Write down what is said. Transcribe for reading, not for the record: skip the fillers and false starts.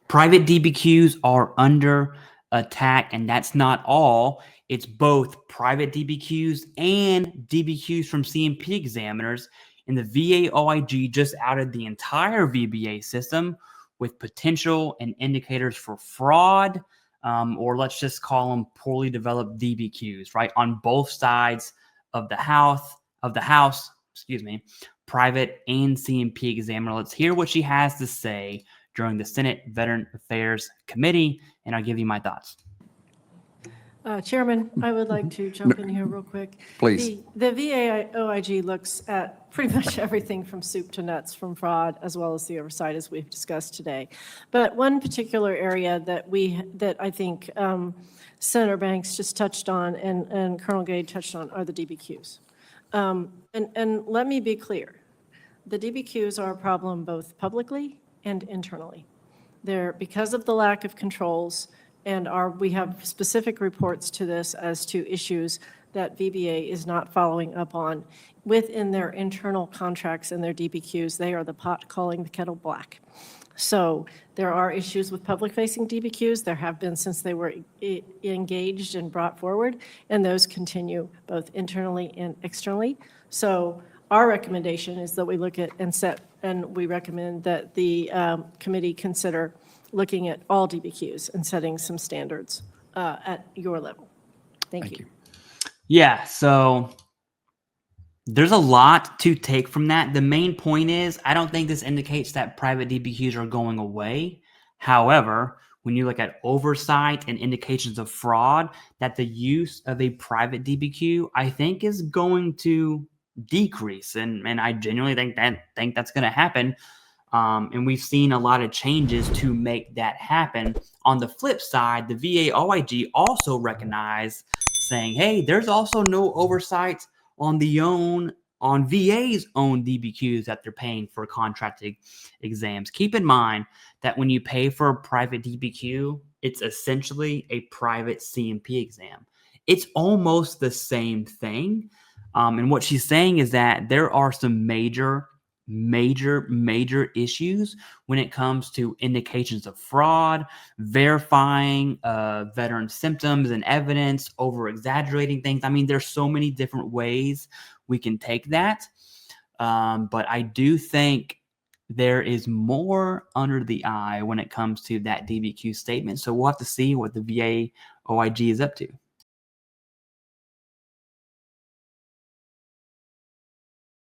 Private DBQs are under attack, and that's not all. It's both private DBQs and DBQs from CMP examiners. And the VA OIG just outed the entire VBA system with potential and indicators for fraud, or let's just call them poorly developed DBQs, right? On both sides of the house, private and CMP examiner. Let's hear what she has to say during the Senate Veteran Affairs Committee, and I'll give you my thoughts. Chairman, I would like to jump in here real quick. Please. The VA OIG looks at pretty much everything from soup to nuts, from fraud as well as the oversight, as we've discussed today. But one particular area that I think Senator Banks just touched on and Colonel Gade touched on are the DBQs. And let me be clear, the DBQs are a problem both publicly and internally. They're because of the lack of controls, and we have specific reports to this as to issues that VBA is not following up on within their internal contracts and their DBQs. They are the pot calling the kettle black. So there are issues with public-facing DBQs. There have been since they were engaged and brought forward, and those continue both internally and externally. So our recommendation is that we look at and we recommend that the committee consider looking at all DBQs and setting some standards at your level. Thank you. Yeah, so there's a lot to take from that. The main point is, I don't think this indicates that private DBQs are going away. However, when you look at oversight and indications of fraud, that the use of a private DBQ, I think, is going to decrease. And I genuinely think that's going to happen. And we've seen a lot of changes to make that happen. On the flip side, the VA OIG also recognized, saying, hey, there's also no oversight on VA's own DBQs that they're paying for contracted exams. Keep in mind that when you pay for a private DBQ, it's essentially a private CMP exam. It's almost the same thing. And what she's saying is that there are some major issues when it comes to indications of fraud, verifying veteran symptoms and evidence, over-exaggerating things. I mean, there's so many different ways we can take that. But I do think there is more under the eye when it comes to that DBQ statement. So we'll have to see what the VA OIG is up to.